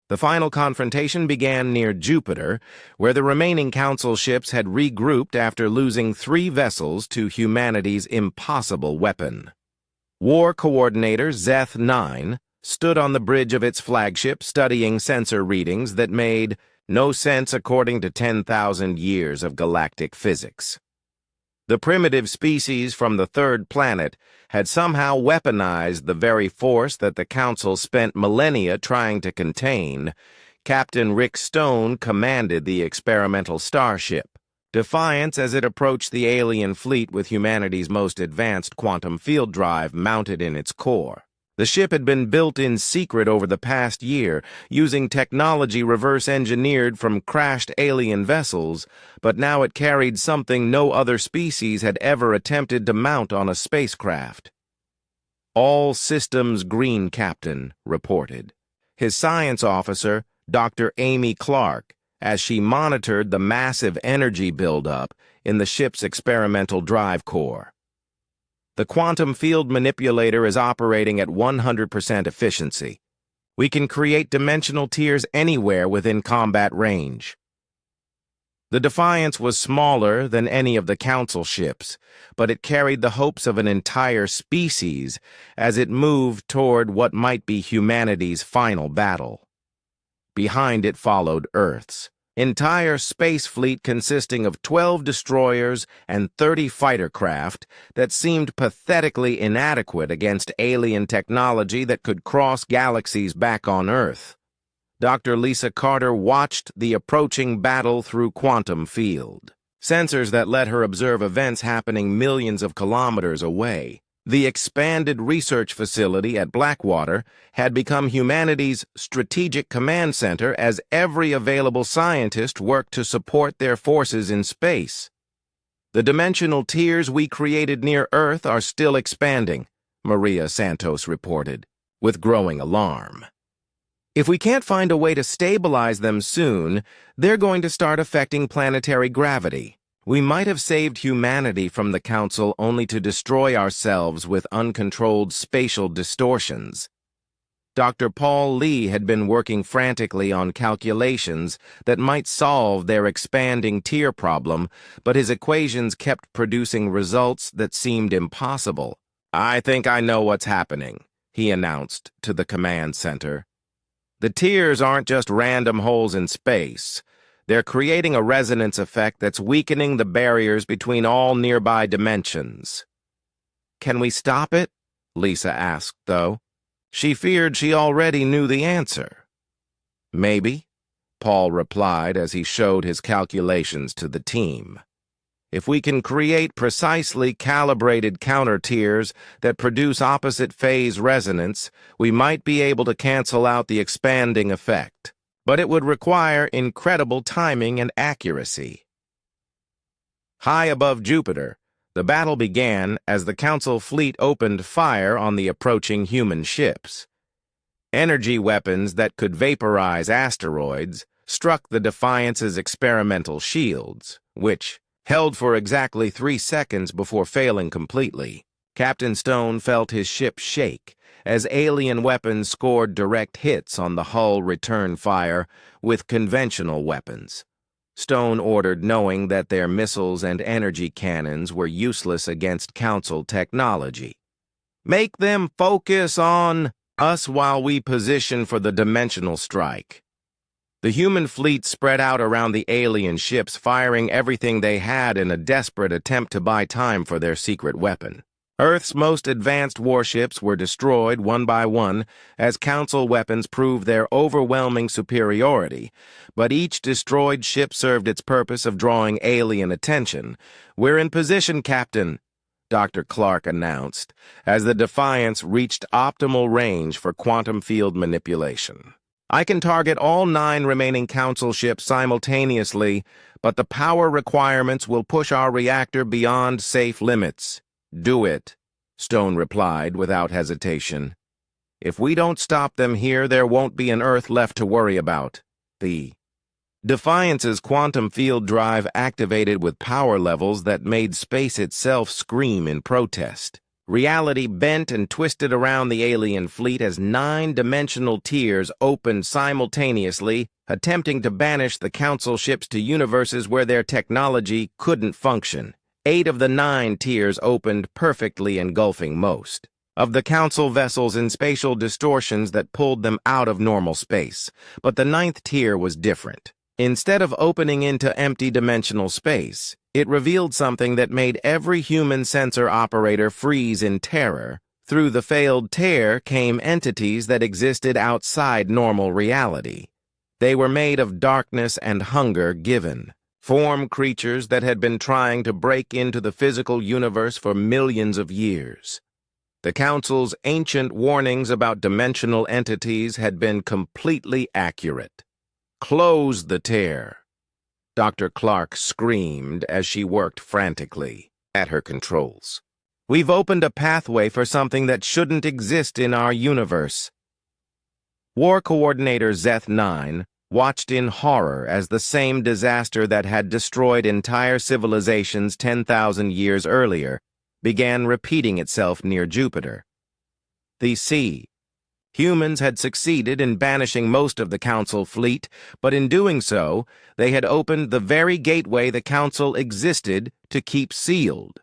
The final confrontation began near Jupiter, where the remaining Council ships had regrouped after losing 3 vessels to humanity's impossible weapon. War Coordinator Zeth-9 stood on the bridge of its flagship studying sensor readings that made no sense according to 10,000 years of galactic physics. The primitive species from the third planet had somehow weaponized the very force that the Council spent millennia trying to contain. Captain Rick Stone commanded the experimental starship, Defiance, as it approached the alien fleet with humanity's most advanced quantum field drive mounted in its core. The ship had been built in secret over the past year, using technology reverse-engineered from crashed alien vessels, but now it carried something no other species had ever attempted to mount on a spacecraft. "All systems green, Captain," reported his science officer, Dr. Amy Clark, as she monitored the massive energy buildup in the ship's experimental drive core. "The quantum field manipulator is operating at 100% efficiency. We can create dimensional tiers anywhere within combat range." The Defiance was smaller than any of the Council ships, but it carried the hopes of an entire species as it moved toward what might be humanity's final battle. Behind it followed Earth's entire space fleet consisting of 12 destroyers and 30 fighter craft that seemed pathetically inadequate against alien technology that could cross galaxies back on Earth. Dr. Lisa Carter watched the approaching battle through quantum field sensors that let her observe events happening millions of kilometers away. The expanded research facility at Blackwater had become humanity's strategic command center as every available scientist worked to support their forces in space. "The dimensional tiers we created near Earth are still expanding," Maria Santos reported, with growing alarm. "If we can't find a way to stabilize them soon, they're going to start affecting planetary gravity. We might have saved humanity from the Council only to destroy ourselves with uncontrolled spatial distortions." Dr. Paul Lee had been working frantically on calculations that might solve their expanding tier problem, but his equations kept producing results that seemed impossible. "I think I know what's happening," he announced to the command center. "The tiers aren't just random holes in space. They're creating a resonance effect that's weakening the barriers between all nearby dimensions." "Can we stop it?" Lisa asked, though. She feared she already knew the answer. "Maybe," Paul replied as he showed his calculations to the team. "If we can create precisely calibrated counter-tiers that produce opposite-phase resonance, we might be able to cancel out the expanding effect. But it would require incredible timing and accuracy." High above Jupiter, the battle began as the Council fleet opened fire on the approaching human ships. Energy weapons that could vaporize asteroids struck the Defiance's experimental shields, which held for exactly 3 seconds before failing completely. Captain Stone felt his ship shake as alien weapons scored direct hits on the hull return fire with conventional weapons. Stone ordered, knowing that their missiles and energy cannons were useless against Council technology. "Make them focus on us while we position for the dimensional strike." The human fleet spread out around the alien ships, firing everything they had in a desperate attempt to buy time for their secret weapon. Earth's most advanced warships were destroyed one by one as Council weapons proved their overwhelming superiority, but each destroyed ship served its purpose of drawing alien attention. "We're in position, Captain," Dr. Clark announced, as the Defiance reached optimal range for quantum field manipulation. "I can target all 9 remaining Council ships simultaneously, but the power requirements will push our reactor beyond safe limits." "Do it," Stone replied without hesitation. "If we don't stop them here, there won't be an Earth left to worry about." The Defiance's quantum field drive activated with power levels that made space itself scream in protest. Reality bent and twisted around the alien fleet as 9-dimensional tiers opened simultaneously, attempting to banish the Council ships to universes where their technology couldn't function. 8 of the 9 tiers opened perfectly, engulfing most of the Council vessels in spatial distortions that pulled them out of normal space. But the 9th tier was different. Instead of opening into empty dimensional space, it revealed something that made every human sensor operator freeze in terror. Through the failed tear came entities that existed outside normal reality. They were made of darkness and hunger given, form creatures that had been trying to break into the physical universe for millions of years. The Council's ancient warnings about dimensional entities had been completely accurate. "Close the tear," Dr. Clark screamed as she worked frantically at her controls. "We've opened a pathway for something that shouldn't exist in our universe." War Coordinator Zeth-9 watched in horror as the same disaster that had destroyed entire civilizations 10,000 years earlier began repeating itself near Jupiter. Humans had succeeded in banishing most of the Council fleet, but in doing so, they had opened the very gateway the Council existed to keep sealed.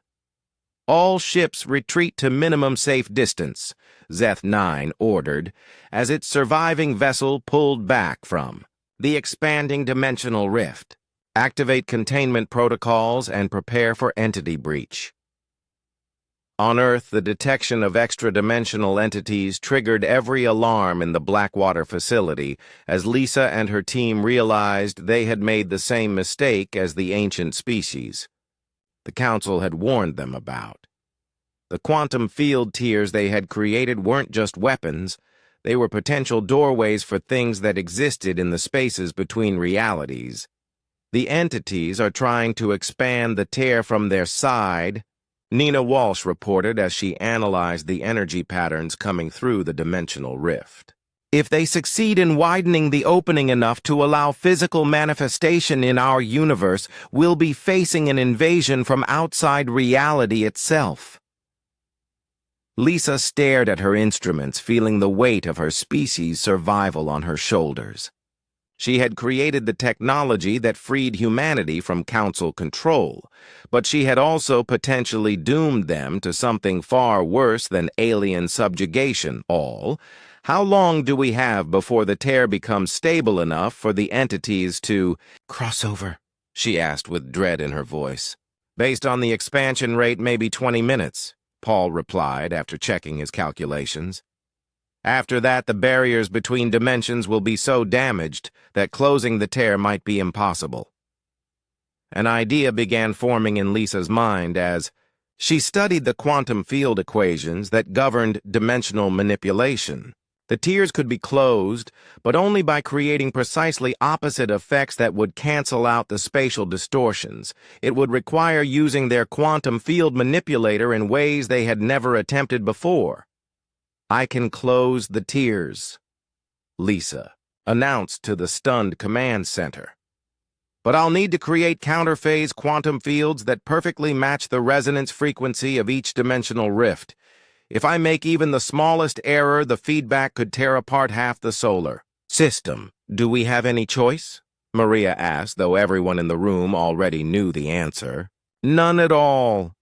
"All ships retreat to minimum safe distance," Zeth-9 ordered, as its surviving vessel pulled back from the expanding dimensional rift. "Activate containment protocols and prepare for entity breach." On Earth, the detection of extra-dimensional entities triggered every alarm in the Blackwater facility as Lisa and her team realized they had made the same mistake as the ancient species the Council had warned them about. The quantum field tiers they had created weren't just weapons, they were potential doorways for things that existed in the spaces between realities. "The entities are trying to expand the tear from their side," Nina Walsh reported as she analyzed the energy patterns coming through the dimensional rift. "If they succeed in widening the opening enough to allow physical manifestation in our universe, we'll be facing an invasion from outside reality itself." Lisa stared at her instruments, feeling the weight of her species' survival on her shoulders. She had created the technology that freed humanity from Council control, but she had also potentially doomed them to something far worse than alien subjugation. How long do we have before the tear becomes stable enough for the entities to cross over? She asked with dread in her voice. "Based on the expansion rate, maybe 20 minutes, Paul replied after checking his calculations. "After that, the barriers between dimensions will be so damaged that closing the tear might be impossible." An idea began forming in Lisa's mind as she studied the quantum field equations that governed dimensional manipulation. The tiers could be closed, but only by creating precisely opposite effects that would cancel out the spatial distortions. It would require using their quantum field manipulator in ways they had never attempted before. "I can close the tiers," Lisa announced to the stunned command center. "But I'll need to create counterphase quantum fields that perfectly match the resonance frequency of each dimensional rift. If I make even the smallest error, the feedback could tear apart half the solar system." "Do we have any choice?" Maria asked, though everyone in the room already knew the answer. "None at all,"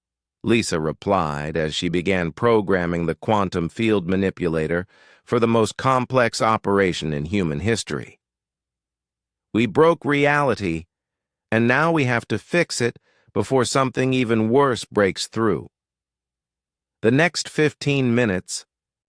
Lisa replied as she began programming the quantum field manipulator for the most complex operation in human history. "We broke reality, and now we have to fix it before something even worse breaks through." The next 15 minutes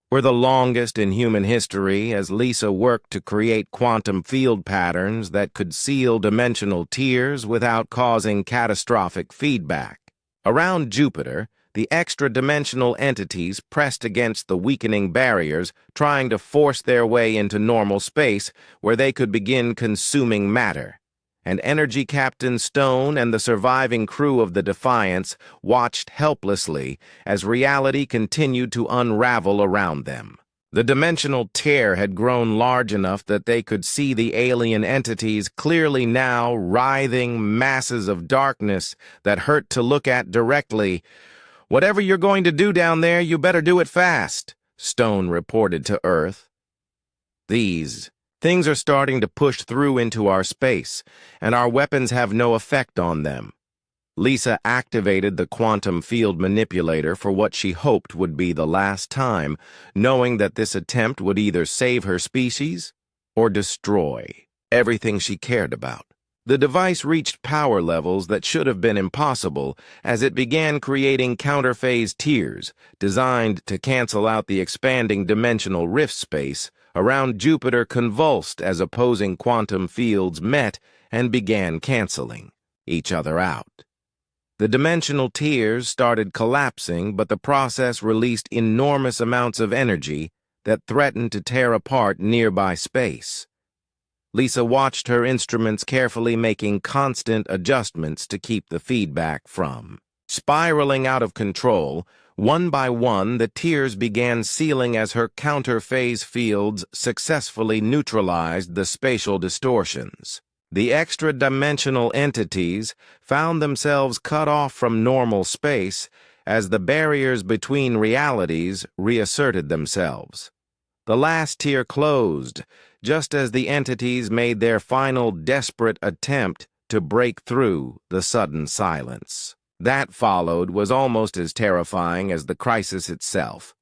were the longest in human history as Lisa worked to create quantum field patterns that could seal dimensional tiers without causing catastrophic feedback. Around Jupiter, the extra-dimensional entities pressed against the weakening barriers, trying to force their way into normal space where they could begin consuming matter. And Energy Captain Stone and the surviving crew of the Defiance watched helplessly as reality continued to unravel around them. The dimensional tear had grown large enough that they could see the alien entities clearly now, writhing masses of darkness that hurt to look at directly. "Whatever you're going to do down there, you better do it fast," Stone reported to Earth. "These things are starting to push through into our space, and our weapons have no effect on them." Lisa activated the quantum field manipulator for what she hoped would be the last time, knowing that this attempt would either save her species or destroy everything she cared about. The device reached power levels that should have been impossible as it began creating counterphase tears designed to cancel out the expanding dimensional rift space around Jupiter convulsed as opposing quantum fields met and began canceling each other out. The dimensional tiers started collapsing, but the process released enormous amounts of energy that threatened to tear apart nearby space. Lisa watched her instruments carefully, making constant adjustments to keep the feedback from spiraling out of control. One by one, the tiers began sealing as her counter-phase fields successfully neutralized the spatial distortions. The extra-dimensional entities found themselves cut off from normal space as the barriers between realities reasserted themselves. The last tier closed, just as the entities made their final desperate attempt to break through the sudden silence. That followed was almost as terrifying as the crisis itself.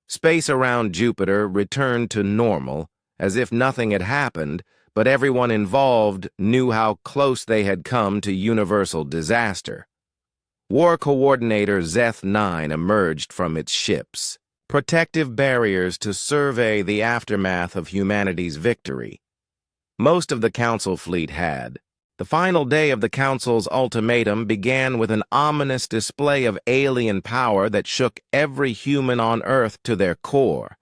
Space around Jupiter returned to normal, as if nothing had happened, but everyone involved knew how close they had come to universal disaster. War Coordinator Zeth-9 emerged from its ships, protective barriers to survey the aftermath of humanity's victory. Most of the Council fleet had. The final day of the Council's ultimatum began with an ominous display of alien power that shook every human on Earth to their core.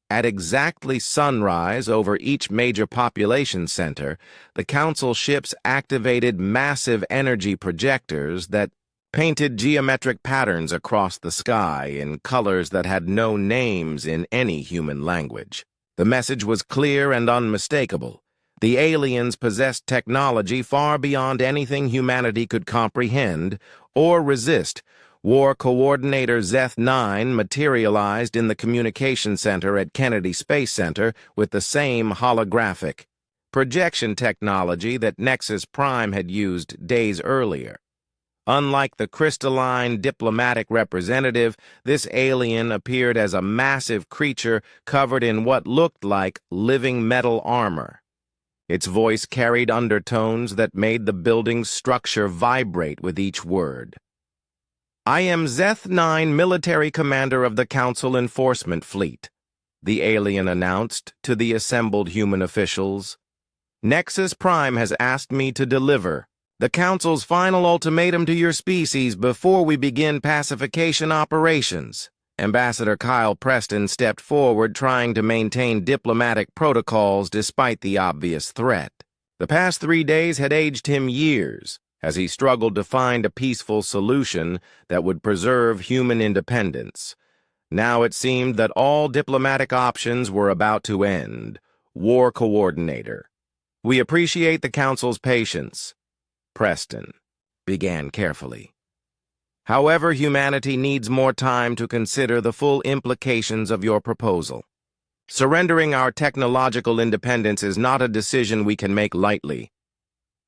At exactly sunrise over each major population center, the Council ships activated massive energy projectors that painted geometric patterns across the sky in colors that had no names in any human language. The message was clear and unmistakable. The aliens possessed technology far beyond anything humanity could comprehend or resist. War Coordinator Zeth-9 materialized in the communication center at Kennedy Space Center with the same holographic projection technology that Nexus Prime had used days earlier. Unlike the crystalline diplomatic representative, this alien appeared as a massive creature covered in what looked like living metal armor. Its voice carried undertones that made the building's structure vibrate with each word. "I am Zeth-9, military commander of the Council Enforcement Fleet," the alien announced to the assembled human officials. "Nexus Prime has asked me to deliver the Council's final ultimatum to your species before we begin pacification operations." Ambassador Kyle Preston stepped forward, trying to maintain diplomatic protocols despite the obvious threat. The past 3 days had aged him years, as he struggled to find a peaceful solution that would preserve human independence. Now it seemed that all diplomatic options were about to end. War Coordinator, "We appreciate the Council's patience," Preston began carefully. "However, humanity needs more time to consider the full implications of your proposal. Surrendering our technological independence is not a decision we can make lightly."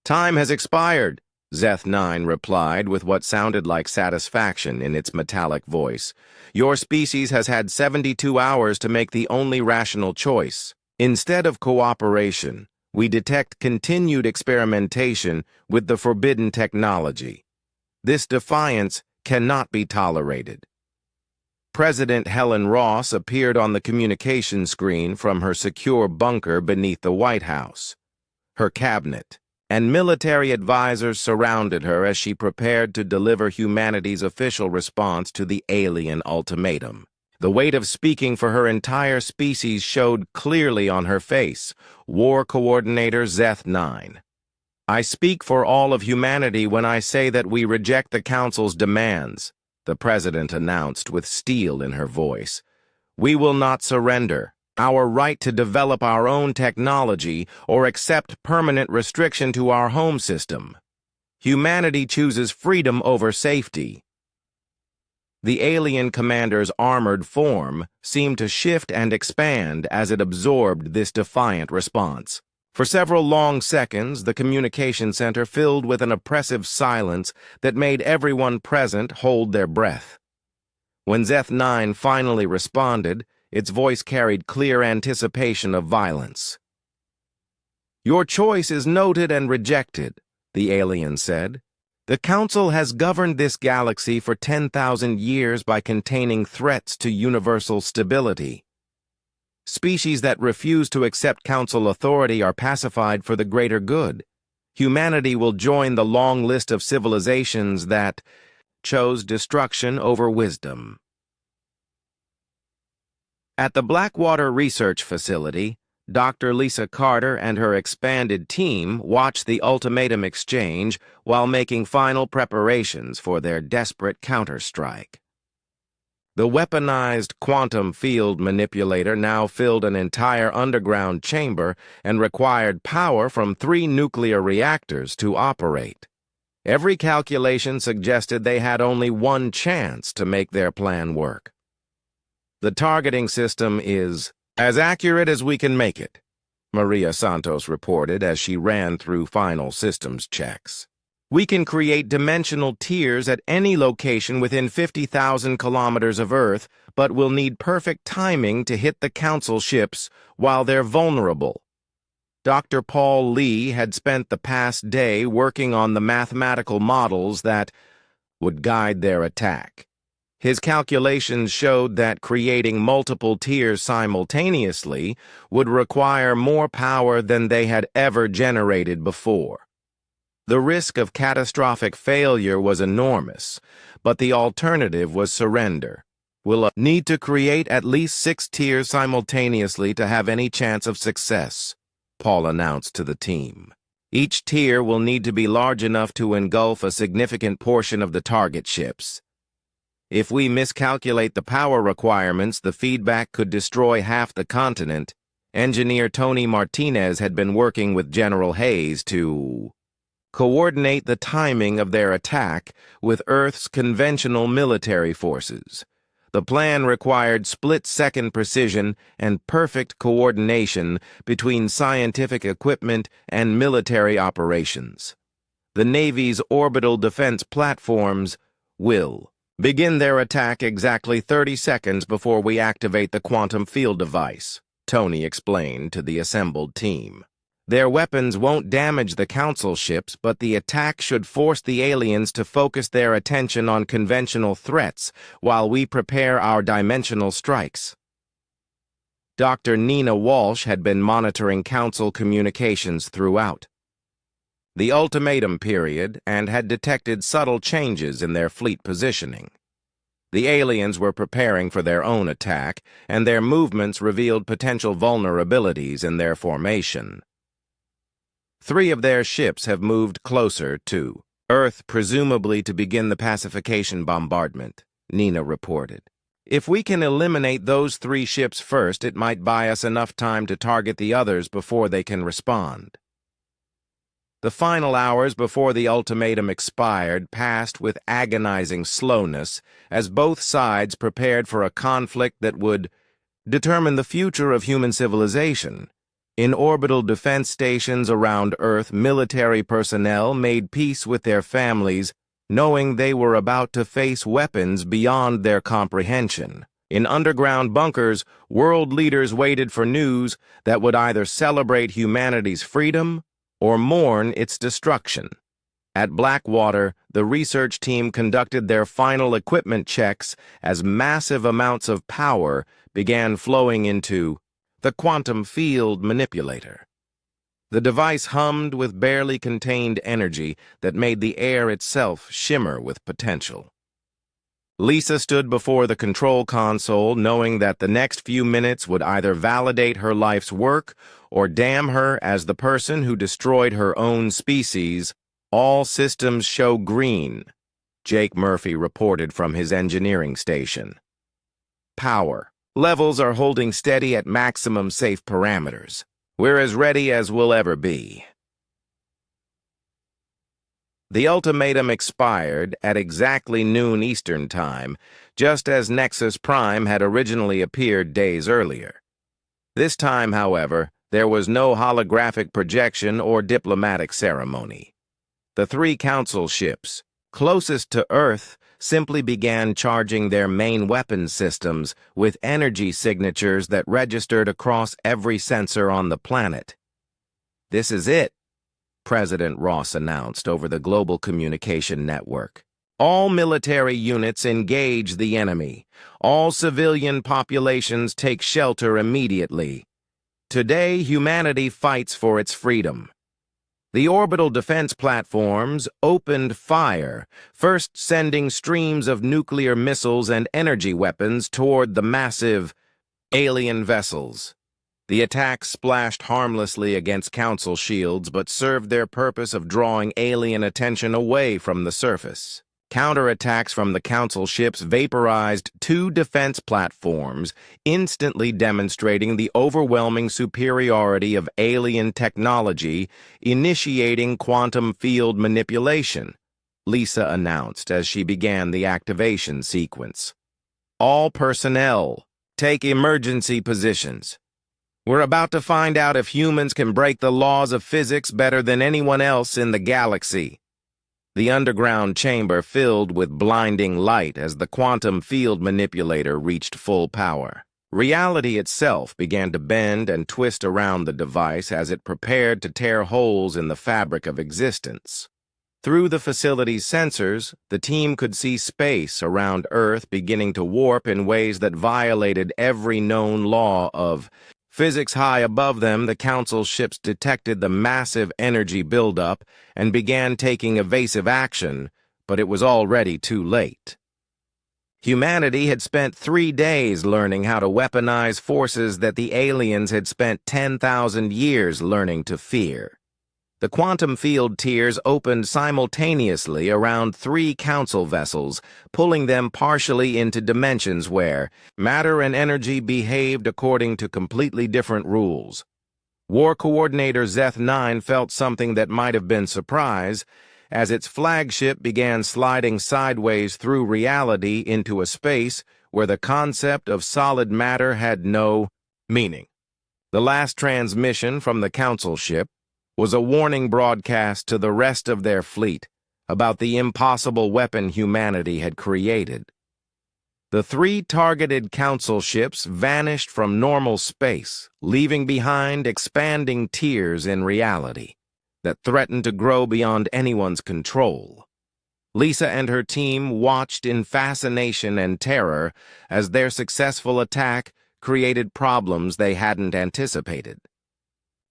"Time has expired," Zeth-9 replied with what sounded like satisfaction in its metallic voice. "Your species has had 72 hours to make the only rational choice. Instead of cooperation, we detect continued experimentation with the forbidden technology. This defiance cannot be tolerated." President Helen Ross appeared on the communication screen from her secure bunker beneath the White House. Her cabinet and military advisors surrounded her as she prepared to deliver humanity's official response to the alien ultimatum. The weight of speaking for her entire species showed clearly on her face. War Coordinator Zeth-9, "I speak for all of humanity when I say that we reject the Council's demands," the President announced with steel in her voice. "We will not surrender our right to develop our own technology or accept permanent restriction to our home system. Humanity chooses freedom over safety." The alien commander's armored form seemed to shift and expand as it absorbed this defiant response. For several long seconds, the communication center filled with an oppressive silence that made everyone present hold their breath. When Zeth 9 finally responded, its voice carried clear anticipation of violence. "Your choice is noted and rejected," the alien said. "The Council has governed this galaxy for 10,000 years by containing threats to universal stability. Species that refuse to accept Council authority are pacified for the greater good. Humanity will join the long list of civilizations that chose destruction over wisdom." At the Blackwater Research Facility, Dr. Lisa Carter and her expanded team watched the ultimatum exchange while making final preparations for their desperate counterstrike. The weaponized quantum field manipulator now filled an entire underground chamber and required power from 3 nuclear reactors to operate. Every calculation suggested they had only one chance to make their plan work. "The targeting system is as accurate as we can make it," Maria Santos reported as she ran through final systems checks. "We can create dimensional tiers at any location within 50,000 kilometers of Earth, but we'll need perfect timing to hit the Council ships while they're vulnerable." Dr. Paul Lee had spent the past day working on the mathematical models that would guide their attack. His calculations showed that creating multiple tiers simultaneously would require more power than they had ever generated before. The risk of catastrophic failure was enormous, but the alternative was surrender. "We'll need to create at least 6 tiers simultaneously to have any chance of success," Paul announced to the team. "Each tier will need to be large enough to engulf a significant portion of the target ships. If we miscalculate the power requirements, the feedback could destroy half the continent." Engineer Tony Martinez had been working with General Hayes to coordinate the timing of their attack with Earth's conventional military forces. The plan required split-second precision and perfect coordination between scientific equipment and military operations. The Navy's orbital defense platforms will begin their attack exactly 30 seconds before we activate the quantum field device, Tony explained to the assembled team. "Their weapons won't damage the Council ships, but the attack should force the aliens to focus their attention on conventional threats while we prepare our dimensional strikes." Dr. Nina Walsh had been monitoring Council communications throughout the ultimatum period and had detected subtle changes in their fleet positioning. The aliens were preparing for their own attack, and their movements revealed potential vulnerabilities in their formation. 3 of their ships have moved closer to Earth, presumably to begin the pacification bombardment, Nina reported. "If we can eliminate those 3 ships first, it might buy us enough time to target the others before they can respond." The final hours before the ultimatum expired passed with agonizing slowness as both sides prepared for a conflict that would determine the future of human civilization. In orbital defense stations around Earth, military personnel made peace with their families, knowing they were about to face weapons beyond their comprehension. In underground bunkers, world leaders waited for news that would either celebrate humanity's freedom or mourn its destruction. At Blackwater, the research team conducted their final equipment checks as massive amounts of power began flowing into the quantum field manipulator. The device hummed with barely contained energy that made the air itself shimmer with potential. Lisa stood before the control console, knowing that the next few minutes would either validate her life's work or damn her as the person who destroyed her own species. "All systems show green," Jake Murphy reported from his engineering station. "Power levels are holding steady at maximum safe parameters. We're as ready as we'll ever be." The ultimatum expired at exactly noon Eastern Time, just as Nexus Prime had originally appeared days earlier. This time, however, there was no holographic projection or diplomatic ceremony. The three council ships, closest to Earth, simply began charging their main weapon systems with energy signatures that registered across every sensor on the planet. "This is it," President Ross announced over the global communication network. "All military units engage the enemy. All civilian populations take shelter immediately. Today, humanity fights for its freedom." The orbital defense platforms opened fire, first sending streams of nuclear missiles and energy weapons toward the massive alien vessels. The attacks splashed harmlessly against Council shields but served their purpose of drawing alien attention away from the surface. Counterattacks from the Council ships vaporized two defense platforms, instantly demonstrating the overwhelming superiority of alien technology, initiating quantum field manipulation, Lisa announced as she began the activation sequence. "All personnel, take emergency positions. We're about to find out if humans can break the laws of physics better than anyone else in the galaxy." The underground chamber filled with blinding light as the quantum field manipulator reached full power. Reality itself began to bend and twist around the device as it prepared to tear holes in the fabric of existence. Through the facility's sensors, the team could see space around Earth beginning to warp in ways that violated every known law of physics. High above them, the Council ships detected the massive energy buildup and began taking evasive action, but it was already too late. Humanity had spent 3 days learning how to weaponize forces that the aliens had spent 10,000 years learning to fear. The quantum field tiers opened simultaneously around 3 council vessels, pulling them partially into dimensions where matter and energy behaved according to completely different rules. War Coordinator Zeth-9 felt something that might have been surprise, as its flagship began sliding sideways through reality into a space where the concept of solid matter had no meaning. The last transmission from the council ship was a warning broadcast to the rest of their fleet about the impossible weapon humanity had created. The 3 targeted council ships vanished from normal space, leaving behind expanding tiers in reality that threatened to grow beyond anyone's control. Lisa and her team watched in fascination and terror as their successful attack created problems they hadn't anticipated.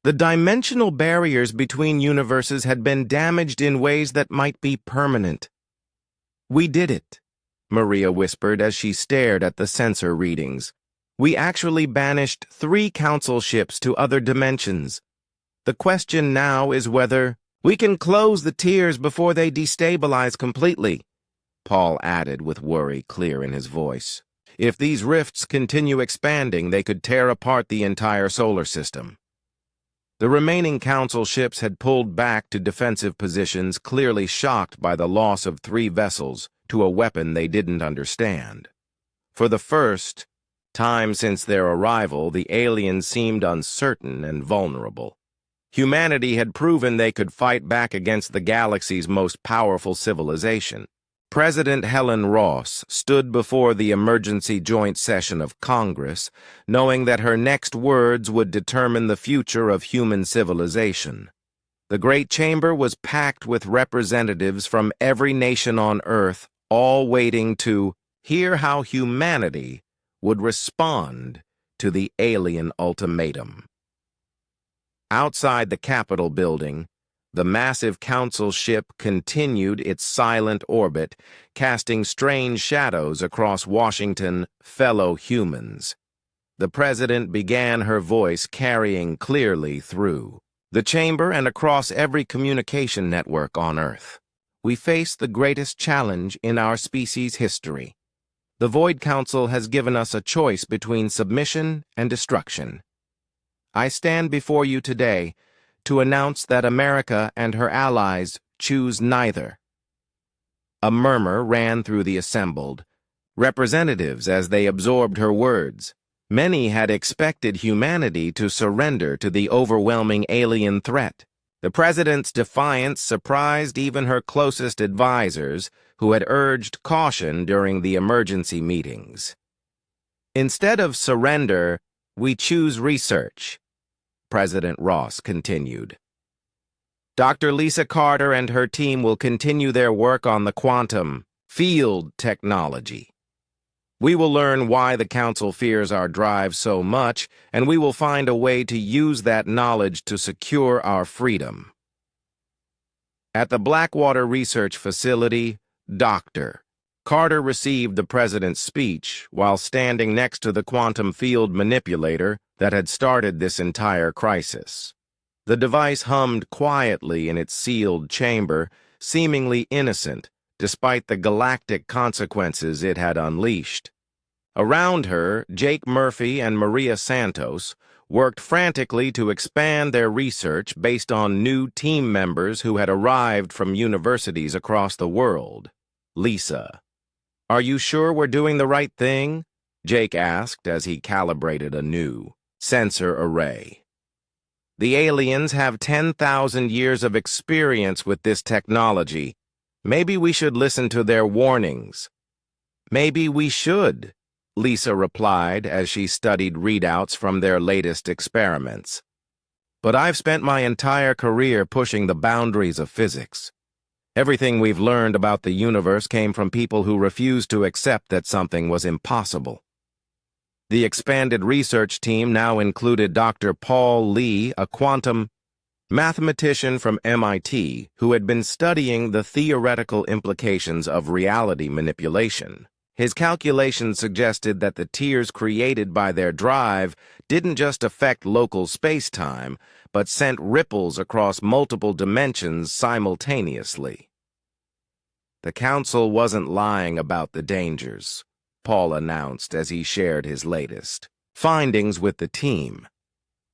The dimensional barriers between universes had been damaged in ways that might be permanent. "We did it," Maria whispered as she stared at the sensor readings. "We actually banished 3 council ships to other dimensions. The question now is whether we can close the tiers before they destabilize completely," Paul added with worry clear in his voice. "If these rifts continue expanding, they could tear apart the entire solar system." The remaining council ships had pulled back to defensive positions, clearly shocked by the loss of 3 vessels to a weapon they didn't understand. For the first time since their arrival, the aliens seemed uncertain and vulnerable. Humanity had proven they could fight back against the galaxy's most powerful civilization. President Helen Ross stood before the emergency joint session of Congress, knowing that her next words would determine the future of human civilization. The Great Chamber was packed with representatives from every nation on Earth, all waiting to hear how humanity would respond to the alien ultimatum. Outside the Capitol building, the massive council ship continued its silent orbit, casting strange shadows across Washington, fellow humans. The president began, her voice carrying clearly through the chamber and across every communication network on Earth. "We face the greatest challenge in our species' history. The Void Council has given us a choice between submission and destruction. I stand before you today to announce that America and her allies choose neither. A murmur ran through the assembled representatives as they absorbed her words. Many had expected humanity to surrender to the overwhelming alien threat. The president's defiance surprised even her closest advisors, who had urged caution during the emergency meetings. Instead of surrender, we choose research, President Ross continued. Dr. Lisa Carter and her team will continue their work on the quantum field technology. We will learn why the Council fears our drive so much, and we will find a way to use that knowledge to secure our freedom. At the Blackwater Research Facility, Dr. Carter received the president's speech while standing next to the quantum field manipulator that had started this entire crisis. The device hummed quietly in its sealed chamber, seemingly innocent, despite the galactic consequences it had unleashed. Around her, Jake Murphy and Maria Santos worked frantically to expand their research based on new team members who had arrived from universities across the world. Lisa, "Are you sure we're doing the right thing?" Jake asked as he calibrated a new sensor array. "The aliens have 10,000 years of experience with this technology. Maybe we should listen to their warnings." "Maybe we should," Lisa replied as she studied readouts from their latest experiments. "But I've spent my entire career pushing the boundaries of physics. Everything we've learned about the universe came from people who refused to accept that something was impossible." The expanded research team now included Dr. Paul Lee, a quantum mathematician from MIT who had been studying the theoretical implications of reality manipulation. His calculations suggested that the tears created by their drive didn't just affect local space-time, but sent ripples across multiple dimensions simultaneously. "The Council wasn't lying about the dangers," Paul announced as he shared his latest findings with the team.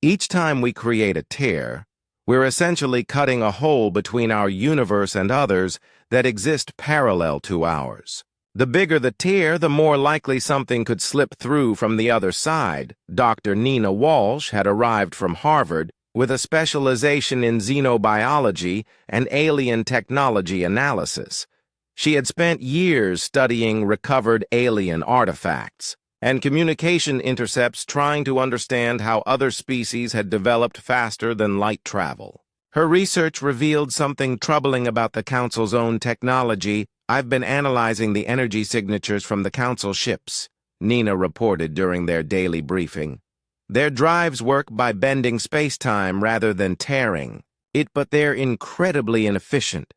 "Each time we create a tear, we're essentially cutting a hole between our universe and others that exist parallel to ours. The bigger the tear, the more likely something could slip through from the other side." Dr. Nina Walsh had arrived from Harvard with a specialization in xenobiology and alien technology analysis. She had spent years studying recovered alien artifacts and communication intercepts, trying to understand how other species had developed faster than light travel. Her research revealed something troubling about the Council's own technology. "I've been analyzing the energy signatures from the Council ships," Nina reported during their daily briefing. "Their drives work by bending space-time rather than tearing it, but they're incredibly inefficient.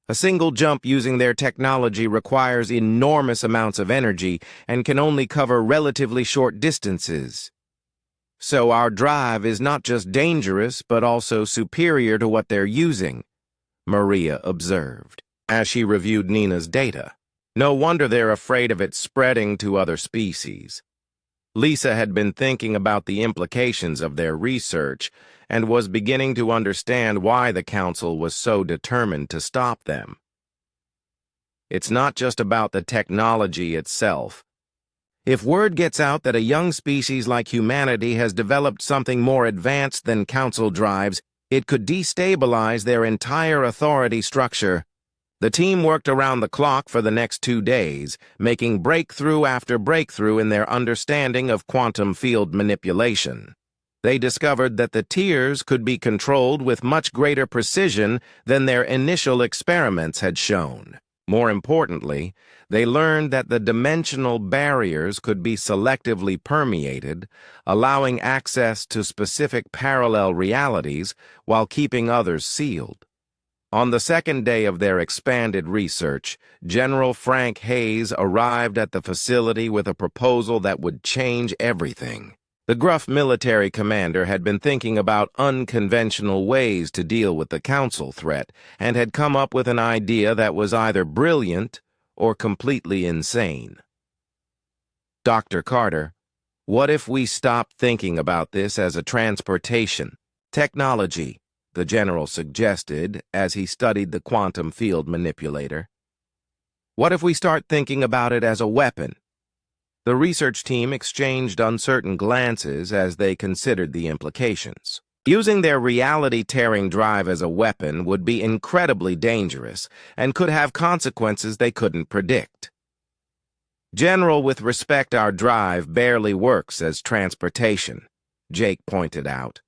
A single jump using their technology requires enormous amounts of energy and can only cover relatively short distances. So our drive is not just dangerous, but also superior to what they're using," Maria observed as she reviewed Nina's data. "No wonder they're afraid of it spreading to other species." Lisa had been thinking about the implications of their research and was beginning to understand why the Council was so determined to stop them. It's not just about the technology itself. If word gets out that a young species like humanity has developed something more advanced than Council drives, it could destabilize their entire authority structure. The team worked around the clock for the next 2 days, making breakthrough after breakthrough in their understanding of quantum field manipulation. They discovered that the tears could be controlled with much greater precision than their initial experiments had shown. More importantly, they learned that the dimensional barriers could be selectively permeated, allowing access to specific parallel realities while keeping others sealed. On the second day of their expanded research, General Frank Hayes arrived at the facility with a proposal that would change everything. The gruff military commander had been thinking about unconventional ways to deal with the Council threat and had come up with an idea that was either brilliant or completely insane. "Dr. Carter, what if we stopped thinking about this as a transportation technology the general suggested as he studied the quantum field manipulator. What if we start thinking about it as a weapon? The research team exchanged uncertain glances as they considered the implications. Using their reality-tearing drive as a weapon would be incredibly dangerous and could have consequences they couldn't predict. General, with respect, our drive barely works as transportation, Jake pointed out.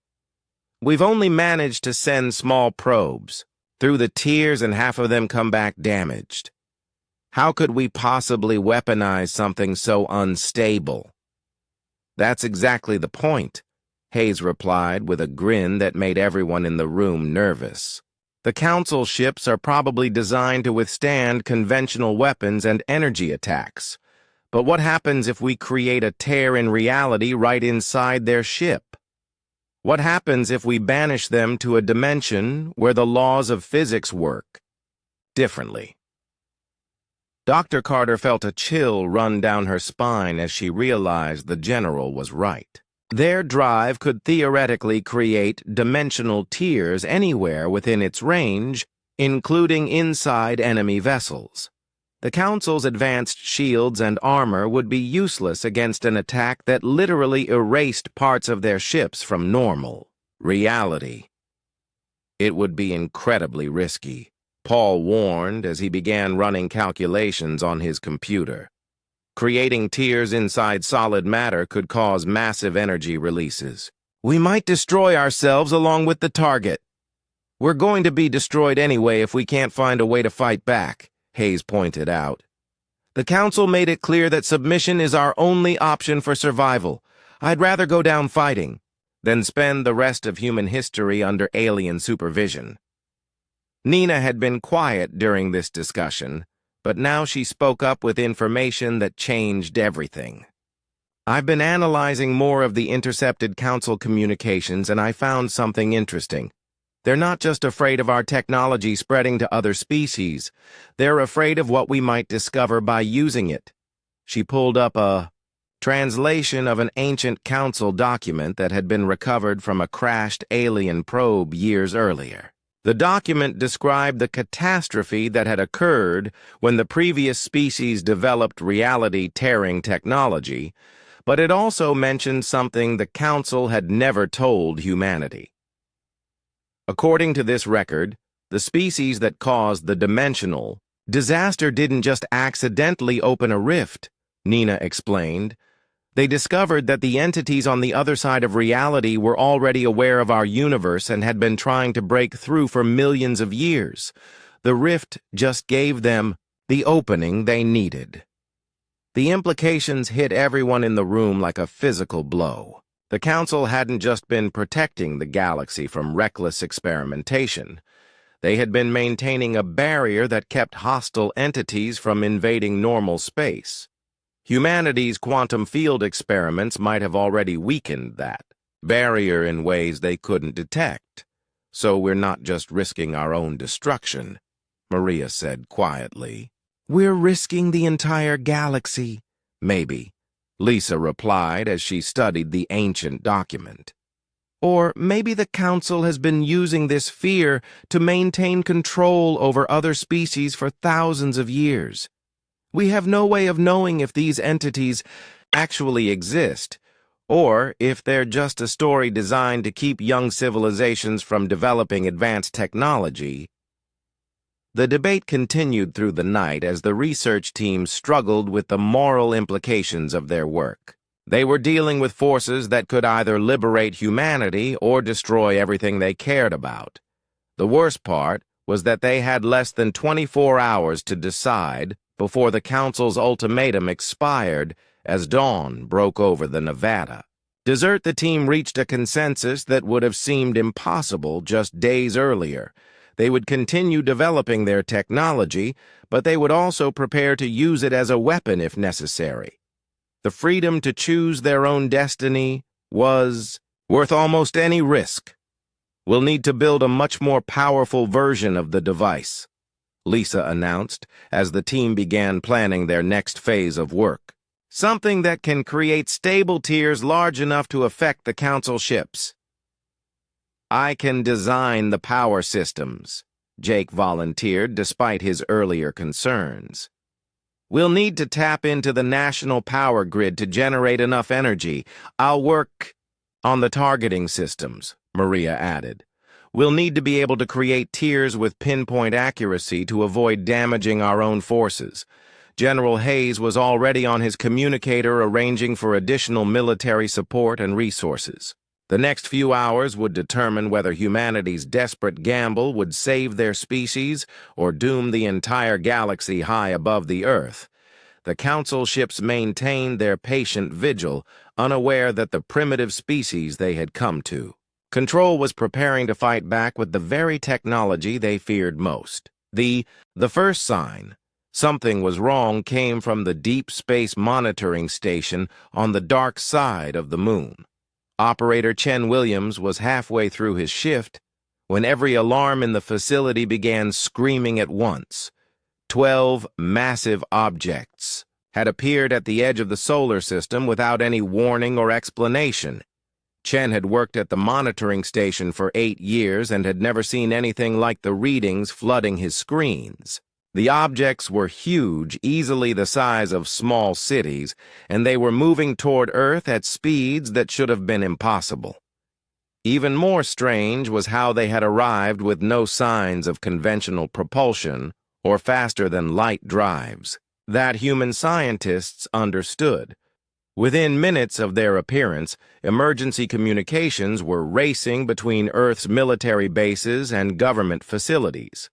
We've only managed to send small probes through the tiers, and half of them come back damaged. How could we possibly weaponize something so unstable? That's exactly the point, Hayes replied with a grin that made everyone in the room nervous. The Council ships are probably designed to withstand conventional weapons and energy attacks. But what happens if we create a tear in reality right inside their ship? What happens if we banish them to a dimension where the laws of physics work differently? Dr. Carter felt a chill run down her spine as she realized the general was right. Their drive could theoretically create dimensional tiers anywhere within its range, including inside enemy vessels. The Council's advanced shields and armor would be useless against an attack that literally erased parts of their ships from normal reality. It would be incredibly risky, Paul warned as he began running calculations on his computer. Creating tiers inside solid matter could cause massive energy releases. We might destroy ourselves along with the target. We're going to be destroyed anyway if we can't find a way to fight back, Hayes pointed out. The Council made it clear that submission is our only option for survival. I'd rather go down fighting than spend the rest of human history under alien supervision. Nina had been quiet during this discussion, but now she spoke up with information that changed everything. I've been analyzing more of the intercepted Council communications, and I found something interesting. They're not just afraid of our technology spreading to other species. They're afraid of what we might discover by using it. She pulled up a translation of an ancient Council document that had been recovered from a crashed alien probe years earlier. The document described the catastrophe that had occurred when the previous species developed reality-tearing technology, but it also mentioned something the Council had never told humanity. According to this record, the species that caused the dimensional disaster didn't just accidentally open a rift, Nina explained. They discovered that the entities on the other side of reality were already aware of our universe and had been trying to break through for millions of years. The rift just gave them the opening they needed. The implications hit everyone in the room like a physical blow. The Council hadn't just been protecting the galaxy from reckless experimentation. They had been maintaining a barrier that kept hostile entities from invading normal space. Humanity's quantum field experiments might have already weakened that barrier in ways they couldn't detect. So we're not just risking our own destruction, Maria said quietly. We're risking the entire galaxy, maybe, Lisa replied as she studied the ancient document. Or maybe the Council has been using this fear to maintain control over other species for thousands of years. We have no way of knowing if these entities actually exist, or if they're just a story designed to keep young civilizations from developing advanced technology. The debate continued through the night as the research team struggled with the moral implications of their work. They were dealing with forces that could either liberate humanity or destroy everything they cared about. The worst part was that they had less than 24 hours to decide before the Council's ultimatum expired as dawn broke over the Nevada. The team reached a consensus that would have seemed impossible just days earlier. They would continue developing their technology, but they would also prepare to use it as a weapon if necessary. The freedom to choose their own destiny was worth almost any risk. We'll need to build a much more powerful version of the device, Lisa announced as the team began planning their next phase of work. Something that can create stable tiers large enough to affect the Council ships. I can design the power systems, Jake volunteered despite his earlier concerns. We'll need to tap into the national power grid to generate enough energy. I'll work on the targeting systems, Maria added. We'll need to be able to create tiers with pinpoint accuracy to avoid damaging our own forces. General Hayes was already on his communicator arranging for additional military support and resources. The next few hours would determine whether humanity's desperate gamble would save their species or doom the entire galaxy high above the Earth. The Council ships maintained their patient vigil, unaware that the primitive species they had come to. Control was preparing to fight back with the very technology they feared most. The first sign something was wrong came from the Deep Space Monitoring Station on the dark side of the moon. Operator Chen Williams was halfway through his shift when every alarm in the facility began screaming at once. 12 massive objects had appeared at the edge of the solar system without any warning or explanation. Chen had worked at the monitoring station for 8 years and had never seen anything like the readings flooding his screens. The objects were huge, easily the size of small cities, and they were moving toward Earth at speeds that should have been impossible. Even more strange was how they had arrived with no signs of conventional propulsion or faster-than-light drives. That human scientists understood. Within minutes of their appearance, emergency communications were racing between Earth's military bases and government facilities.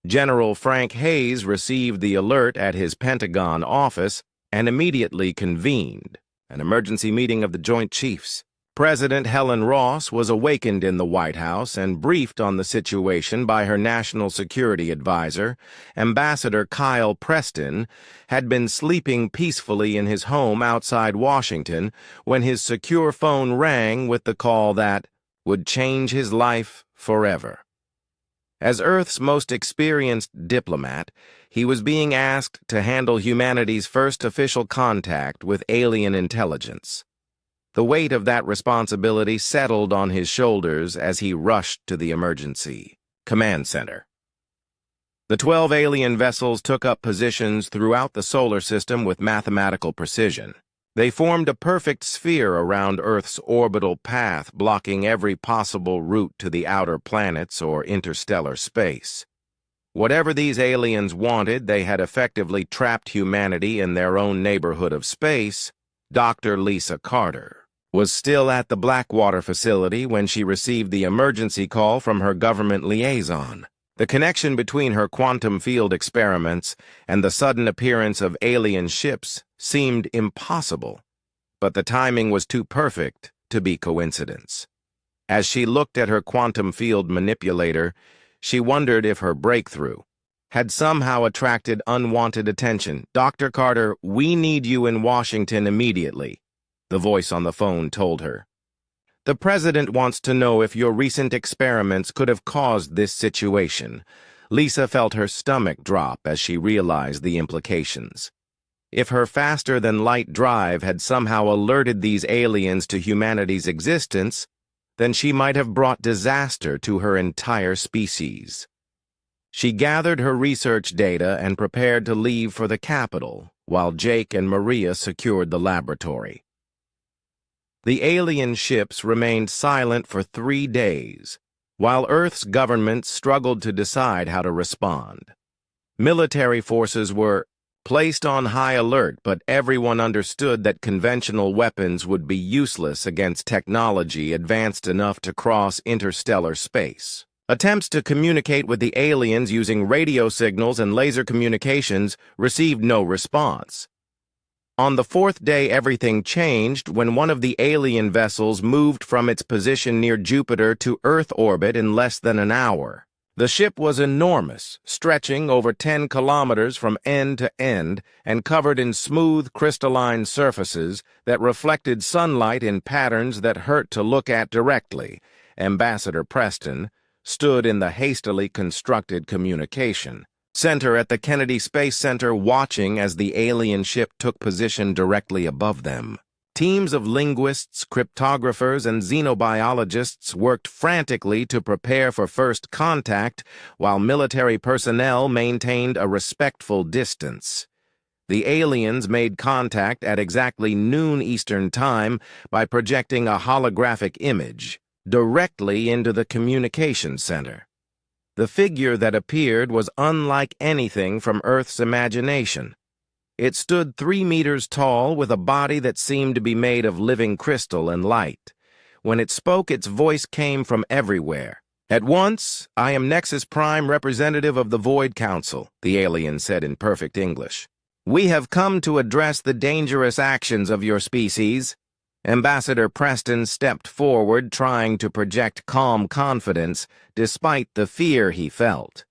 General Frank Hayes received the alert at his Pentagon office and immediately convened an emergency meeting of the Joint Chiefs. President Helen Ross was awakened in the White House and briefed on the situation by her National Security Advisor. Ambassador Kyle Preston had been sleeping peacefully in his home outside Washington when his secure phone rang with the call that would change his life forever. As Earth's most experienced diplomat, he was being asked to handle humanity's first official contact with alien intelligence. The weight of that responsibility settled on his shoulders as he rushed to the emergency command center. The 12 alien vessels took up positions throughout the solar system with mathematical precision. They formed a perfect sphere around Earth's orbital path, blocking every possible route to the outer planets or interstellar space. Whatever these aliens wanted, they had effectively trapped humanity in their own neighborhood of space. Dr. Lisa Carter was still at the Blackwater facility when she received the emergency call from her government liaison. The connection between her quantum field experiments and the sudden appearance of alien ships seemed impossible, but the timing was too perfect to be coincidence. As she looked at her quantum field manipulator, she wondered if her breakthrough had somehow attracted unwanted attention. "Dr. Carter, we need you in Washington immediately," the voice on the phone told her. "The president wants to know if your recent experiments could have caused this situation." Lisa felt her stomach drop as she realized the implications. If her faster-than-light drive had somehow alerted these aliens to humanity's existence, then she might have brought disaster to her entire species. She gathered her research data and prepared to leave for the capital, while Jake and Maria secured the laboratory. The alien ships remained silent for 3 days, while Earth's government struggled to decide how to respond. Military forces were placed on high alert, but everyone understood that conventional weapons would be useless against technology advanced enough to cross interstellar space. Attempts to communicate with the aliens using radio signals and laser communications received no response. On the 4th day, everything changed when one of the alien vessels moved from its position near Jupiter to Earth orbit in less than an hour. The ship was enormous, stretching over 10 kilometers from end to end and covered in smooth, crystalline surfaces that reflected sunlight in patterns that hurt to look at directly. Ambassador Preston stood in the hastily constructed communication center at the Kennedy Space Center, watching as the alien ship took position directly above them. Teams of linguists, cryptographers, and xenobiologists worked frantically to prepare for first contact, while military personnel maintained a respectful distance. The aliens made contact at exactly noon Eastern Time by projecting a holographic image directly into the communication center. The figure that appeared was unlike anything from Earth's imagination. It stood 3 meters tall with a body that seemed to be made of living crystal and light. When it spoke, its voice came from everywhere. "At once, I am Nexus Prime, representative of the Void Council," the alien said in perfect English. "We have come to address the dangerous actions of your species." Ambassador Preston stepped forward, trying to project calm confidence despite the fear he felt.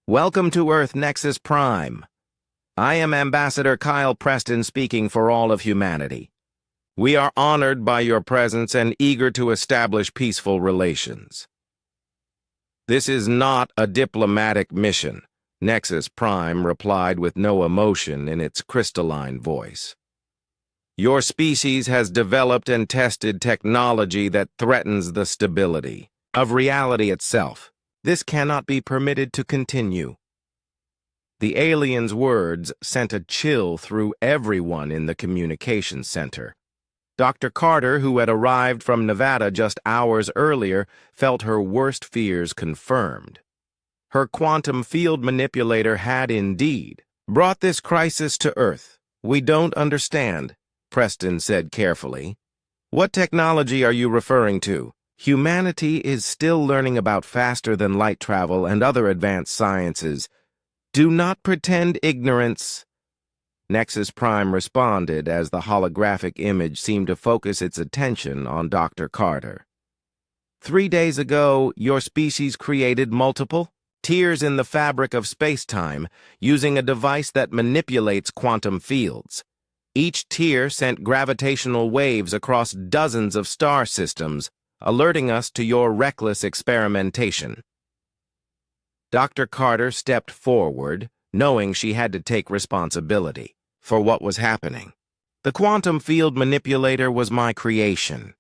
"Welcome to Earth, Nexus Prime. I am Ambassador Kyle Preston speaking for all of humanity. We are honored by your presence and eager to establish peaceful relations." "This is not a diplomatic mission," Nexus Prime replied with no emotion in its crystalline voice. "Your species has developed and tested technology that threatens the stability of reality itself. This cannot be permitted to continue." The alien's words sent a chill through everyone in the communications center. Dr. Carter, who had arrived from Nevada just hours earlier, felt her worst fears confirmed. Her quantum field manipulator had indeed brought this crisis to Earth. "We don't understand," Preston said carefully. "What technology are you referring to?" "Humanity is still learning about faster-than-light travel and other advanced sciences. Do not pretend ignorance," Nexus Prime responded as the holographic image seemed to focus its attention on Dr. Carter. 3 days ago, your species created multiple tiers in the fabric of space-time using a device that manipulates quantum fields. Each tier sent gravitational waves across dozens of star systems, alerting us to your reckless experimentation. Dr. Carter stepped forward, knowing she had to take responsibility for what was happening. "The quantum field manipulator was my creation.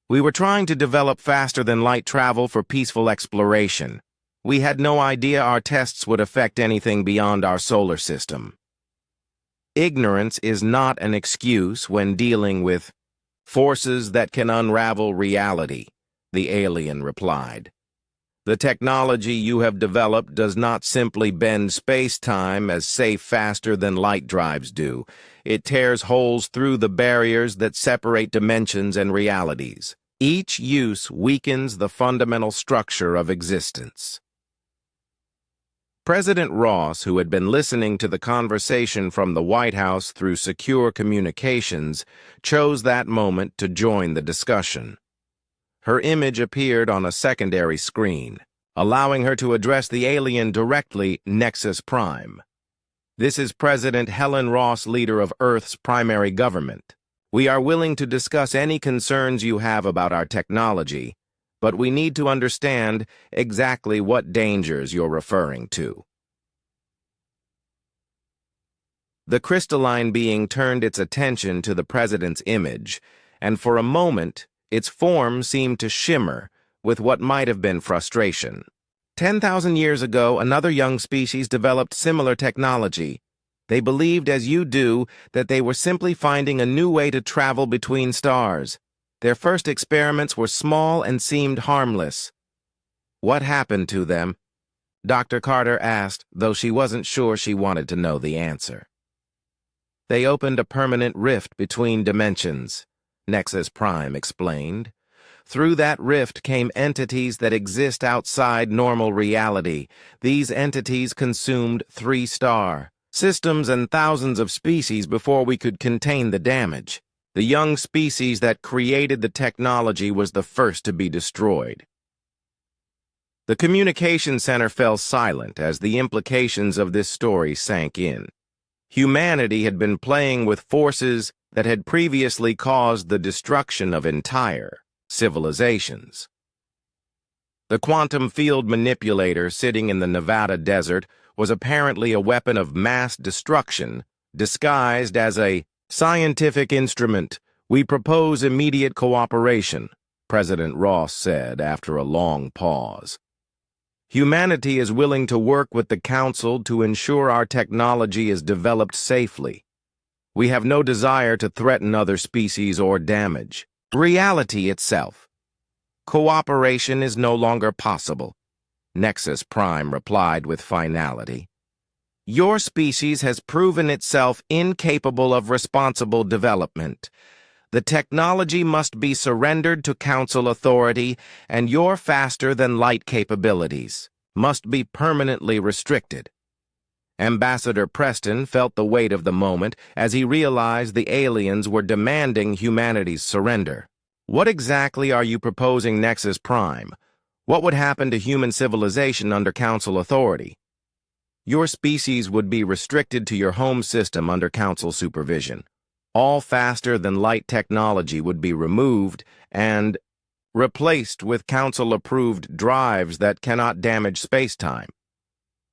We were trying to develop faster-than-light travel for peaceful exploration. We had no idea our tests would affect anything beyond our solar system." "Ignorance is not an excuse when dealing with forces that can unravel reality," the alien replied. "The technology you have developed does not simply bend space-time as safe faster-than-light drives do. It tears holes through the barriers that separate dimensions and realities. Each use weakens the fundamental structure of existence." President Ross, who had been listening to the conversation from the White House through secure communications, chose that moment to join the discussion. Her image appeared on a secondary screen, allowing her to address the alien directly, Nexus Prime. "This is President Helen Ross, leader of Earth's primary government. We are willing to discuss any concerns you have about our technology, but we need to understand exactly what dangers you're referring to." The crystalline being turned its attention to the president's image, and for a moment, its form seemed to shimmer with what might have been frustration. 10,000 years ago, another young species developed similar technology. They believed, as you do, that they were simply finding a new way to travel between stars. Their first experiments were small and seemed harmless. "What happened to them?" Dr. Carter asked, though she wasn't sure she wanted to know the answer. "They opened a permanent rift between dimensions," Nexus Prime explained. "Through that rift came entities that exist outside normal reality. These entities consumed 3-star systems and thousands of species before we could contain the damage. The young species that created the technology was the first to be destroyed." The communication center fell silent as the implications of this story sank in. Humanity had been playing with forces that had previously caused the destruction of entire civilizations. The quantum field manipulator sitting in the Nevada desert was apparently a weapon of mass destruction disguised as a Scientific instrument, we propose immediate cooperation, President Ross said after a long pause. Humanity is willing to work with the Council to ensure our technology is developed safely. We have no desire to threaten other species or damage reality itself. Cooperation is no longer possible, Nexus Prime replied with finality. Your species has proven itself incapable of responsible development. The technology must be surrendered to Council authority, and your faster-than-light capabilities must be permanently restricted. Ambassador Preston felt the weight of the moment as he realized the aliens were demanding humanity's surrender. What exactly are you proposing, Nexus Prime? What would happen to human civilization under Council authority? Your species would be restricted to your home system under Council supervision. All faster-than-light technology would be removed and replaced with Council-approved drives that cannot damage space-time.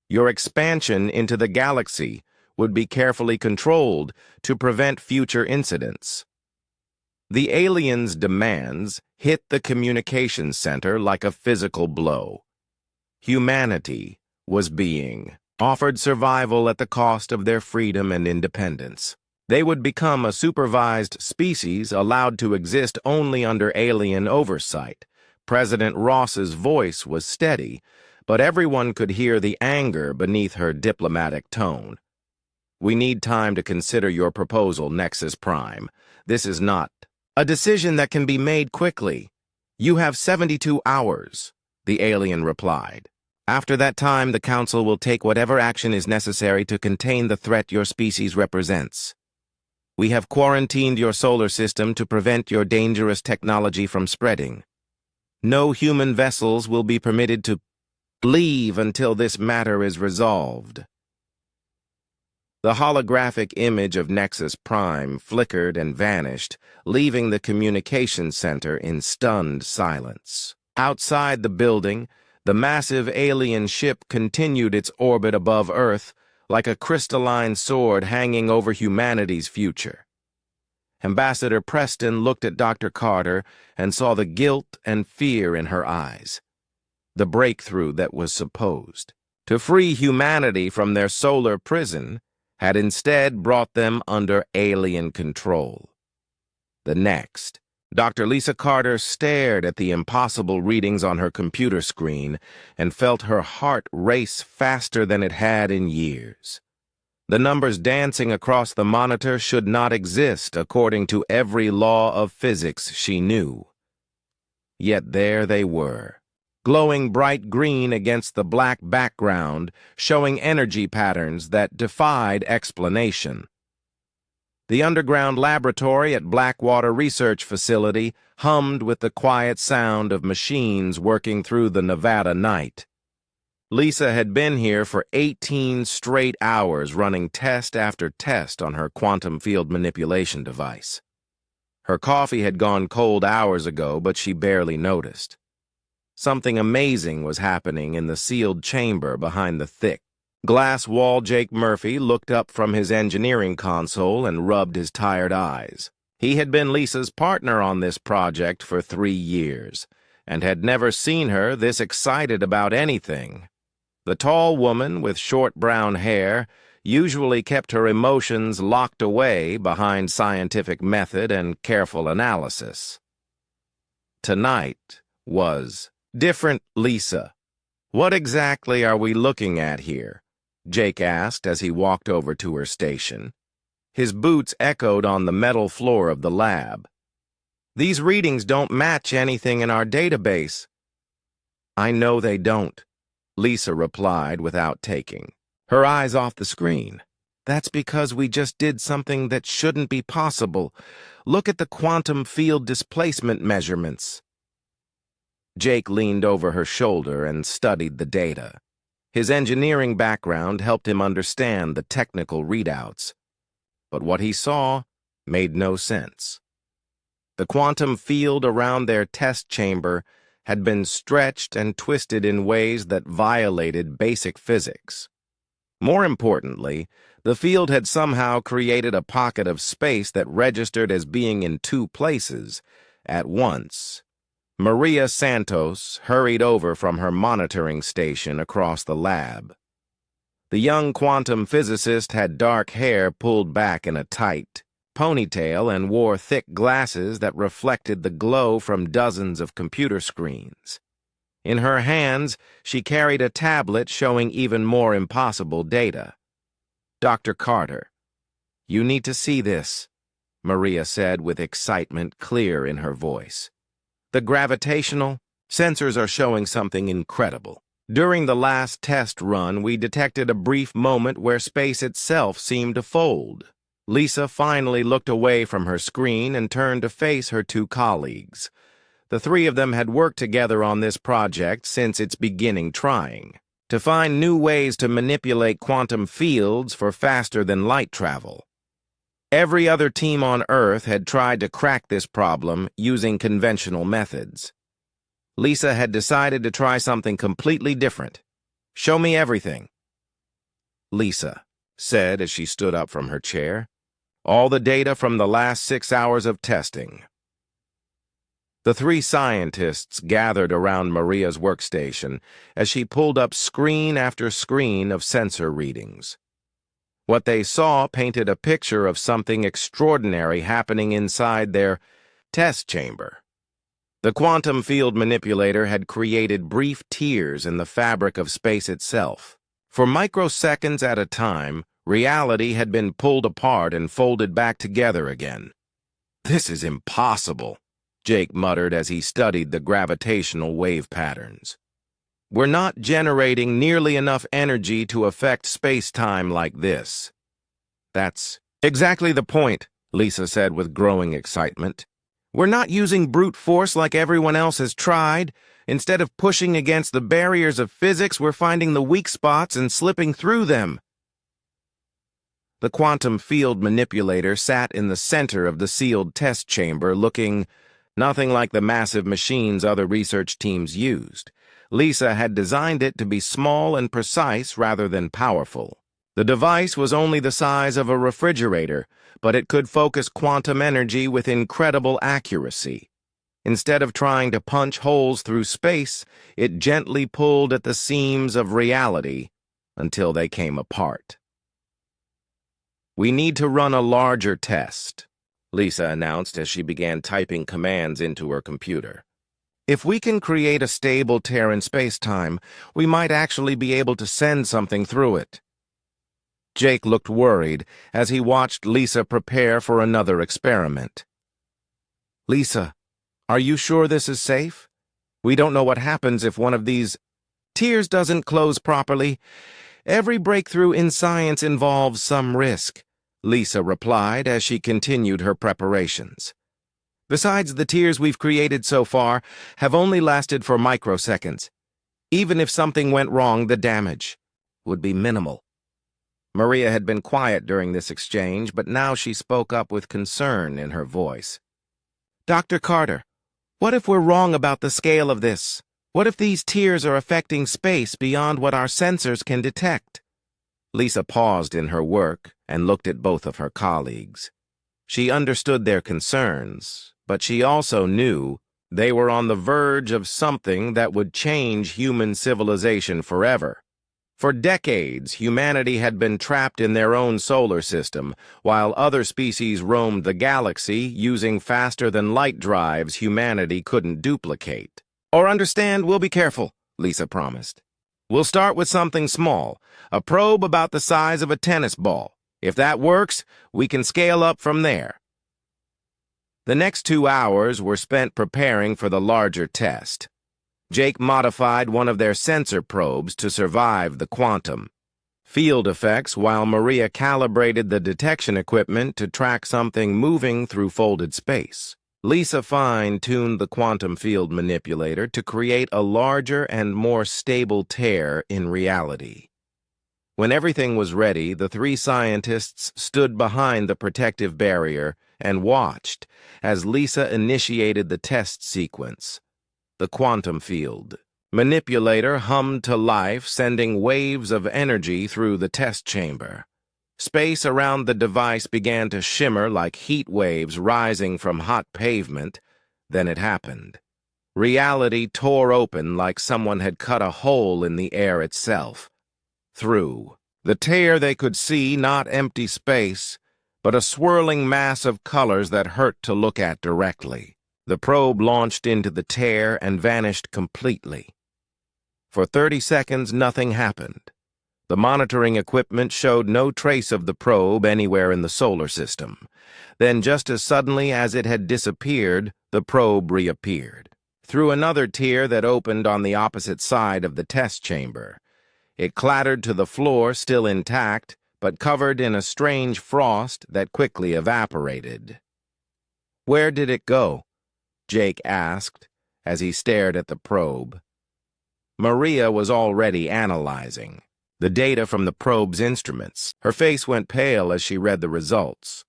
Your expansion into the galaxy would be carefully controlled to prevent future incidents. The aliens' demands hit the communications center like a physical blow. Humanity was being offered survival at the cost of their freedom and independence. They would become a supervised species allowed to exist only under alien oversight. President Ross's voice was steady, but everyone could hear the anger beneath her diplomatic tone. We need time to consider your proposal, Nexus Prime. This is not a decision that can be made quickly. You have 72 hours, the alien replied. After that time, the Council will take whatever action is necessary to contain the threat your species represents. We have quarantined your solar system to prevent your dangerous technology from spreading. No human vessels will be permitted to leave until this matter is resolved. The holographic image of Nexus Prime flickered and vanished, leaving the communications center in stunned silence. Outside the building, the massive alien ship continued its orbit above Earth, like a crystalline sword hanging over humanity's future. Ambassador Preston looked at Dr. Carter and saw the guilt and fear in her eyes. The breakthrough that was supposed to free humanity from their solar prison had instead brought them under alien control. The next, Dr. Lisa Carter stared at the impossible readings on her computer screen and felt her heart race faster than it had in years. The numbers dancing across the monitor should not exist according to every law of physics she knew. Yet there they were, glowing bright green against the black background, showing energy patterns that defied explanation. The underground laboratory at Blackwater Research Facility hummed with the quiet sound of machines working through the Nevada night. Lisa had been here for 18 straight hours running test after test on her quantum field manipulation device. Her coffee had gone cold hours ago, but she barely noticed. Something amazing was happening in the sealed chamber behind the thick glass wall. Jake Murphy looked up from his engineering console and rubbed his tired eyes. He had been Lisa's partner on this project for 3 years, and had never seen her this excited about anything. The tall woman with short brown hair usually kept her emotions locked away behind scientific method and careful analysis. Tonight was different. Lisa, what exactly are we looking at here? Jake asked as he walked over to her station. His boots echoed on the metal floor of the lab. These readings don't match anything in our database. I know they don't, Lisa replied without taking her eyes off the screen. That's because we just did something that shouldn't be possible. Look at the quantum field displacement measurements. Jake leaned over her shoulder and studied the data. His engineering background helped him understand the technical readouts. But what he saw made no sense. The quantum field around their test chamber had been stretched and twisted in ways that violated basic physics. More importantly, the field had somehow created a pocket of space that registered as being in two places at once. Maria Santos hurried over from her monitoring station across the lab. The young quantum physicist had dark hair pulled back in a tight ponytail and wore thick glasses that reflected the glow from dozens of computer screens. In her hands, she carried a tablet showing even more impossible data. "Dr. Carter, you need to see this," Maria said with excitement clear in her voice. "The gravitational sensors are showing something incredible. During the last test run, we detected a brief moment where space itself seemed to fold." Lisa finally looked away from her screen and turned to face her two colleagues. The three of them had worked together on this project since its beginning, trying to find new ways to manipulate quantum fields for faster-than-light travel. Every other team on Earth had tried to crack this problem using conventional methods. Lisa had decided to try something completely different. "Show me everything," Lisa said as she stood up from her chair. "All the data from the last 6 hours of testing." The three scientists gathered around Maria's workstation as she pulled up screen after screen of sensor readings. What they saw painted a picture of something extraordinary happening inside their test chamber. The quantum field manipulator had created brief tears in the fabric of space itself. For microseconds at a time, reality had been pulled apart and folded back together again. "This is impossible," Jake muttered as he studied the gravitational wave patterns. "We're not generating nearly enough energy to affect space-time like this." "That's exactly the point," Lisa said with growing excitement. "We're not using brute force like everyone else has tried. Instead of pushing against the barriers of physics, we're finding the weak spots and slipping through them." The quantum field manipulator sat in the center of the sealed test chamber, looking nothing like the massive machines other research teams used. Lisa had designed it to be small and precise rather than powerful. The device was only the size of a refrigerator, but it could focus quantum energy with incredible accuracy. Instead of trying to punch holes through space, it gently pulled at the seams of reality until they came apart. "We need to run a larger test," Lisa announced as she began typing commands into her computer. "If we can create a stable tear in space-time, we might actually be able to send something through it." Jake looked worried as he watched Lisa prepare for another experiment. "Lisa, are you sure this is safe? We don't know what happens if one of these tiers doesn't close properly. Every breakthrough in science involves some risk," Lisa replied as she continued her preparations. "Besides, the tiers we've created so far have only lasted for microseconds. Even if something went wrong, the damage would be minimal." Maria had been quiet during this exchange, but now she spoke up with concern in her voice. "Dr. Carter, what if we're wrong about the scale of this? What if these tiers are affecting space beyond what our sensors can detect?" Lisa paused in her work and looked at both of her colleagues. She understood their concerns, but she also knew they were on the verge of something that would change human civilization forever. For decades, humanity had been trapped in their own solar system, while other species roamed the galaxy using faster-than-light drives humanity couldn't duplicate. "Or understand, we'll be careful," Lisa promised. "We'll start with something small, a probe about the size of a tennis ball. If that works, we can scale up from there." The next 2 hours were spent preparing for the larger test. Jake modified one of their sensor probes to survive the quantum field effects while Maria calibrated the detection equipment to track something moving through folded space. Lisa fine-tuned the quantum field manipulator to create a larger and more stable tear in reality. When everything was ready, the three scientists stood behind the protective barrier and watched as Lisa initiated the test sequence. The quantum field Manipulator hummed to life, sending waves of energy through the test chamber. Space around the device began to shimmer like heat waves rising from hot pavement. Then it happened. Reality tore open like someone had cut a hole in the air itself. Through the tear they could see not empty space, but a swirling mass of colors that hurt to look at directly. The probe launched into the tear and vanished completely. For 30 seconds, nothing happened. The monitoring equipment showed no trace of the probe anywhere in the solar system. Then, just as suddenly as it had disappeared, the probe reappeared. Through another tier that opened on the opposite side of the test chamber. It clattered to the floor, still intact, but covered in a strange frost that quickly evaporated. "Where did it go?" Jake asked, as he stared at the probe. Maria was already analyzing the data from the probe's instruments. Her face went pale as she read the results.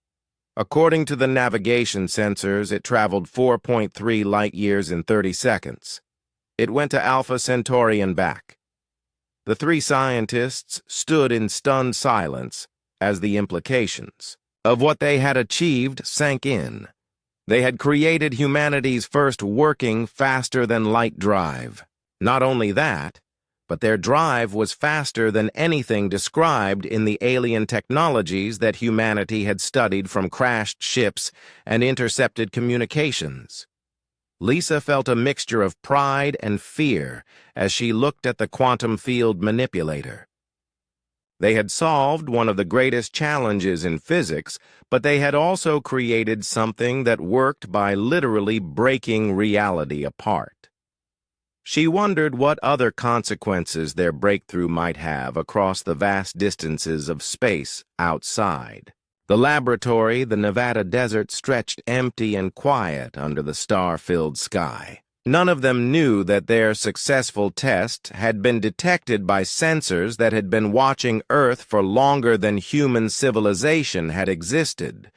According to the navigation sensors, it traveled 4.3 light-years in 30 seconds. It went to Alpha Centauri and back. The three scientists stood in stunned silence as the implications of what they had achieved sank in. They had created humanity's first working faster-than-light drive. Not only that, but their drive was faster than anything described in the alien technologies that humanity had studied from crashed ships and intercepted communications. Lisa felt a mixture of pride and fear as she looked at the quantum field manipulator. They had solved one of the greatest challenges in physics, but they had also created something that worked by literally breaking reality apart. She wondered what other consequences their breakthrough might have across the vast distances of space outside. The laboratory, the Nevada desert, stretched empty and quiet under the star-filled sky. None of them knew that their successful test had been detected by sensors that had been watching Earth for longer than human civilization had existed.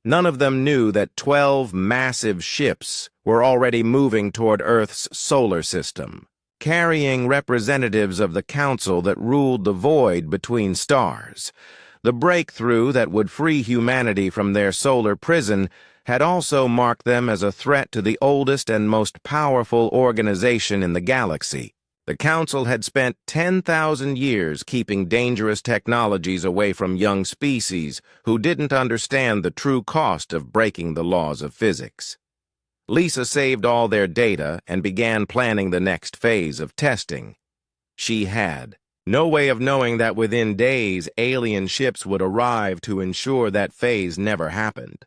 None of them knew that 12 massive ships were already moving toward Earth's solar system, carrying representatives of the council that ruled the void between stars. The breakthrough that would free humanity from their solar prison had also marked them as a threat to the oldest and most powerful organization in the galaxy. The Council had spent 10,000 years keeping dangerous technologies away from young species who didn't understand the true cost of breaking the laws of physics. Lisa saved all their data and began planning the next phase of testing. She had no way of knowing that within days alien ships would arrive to ensure that phase never happened.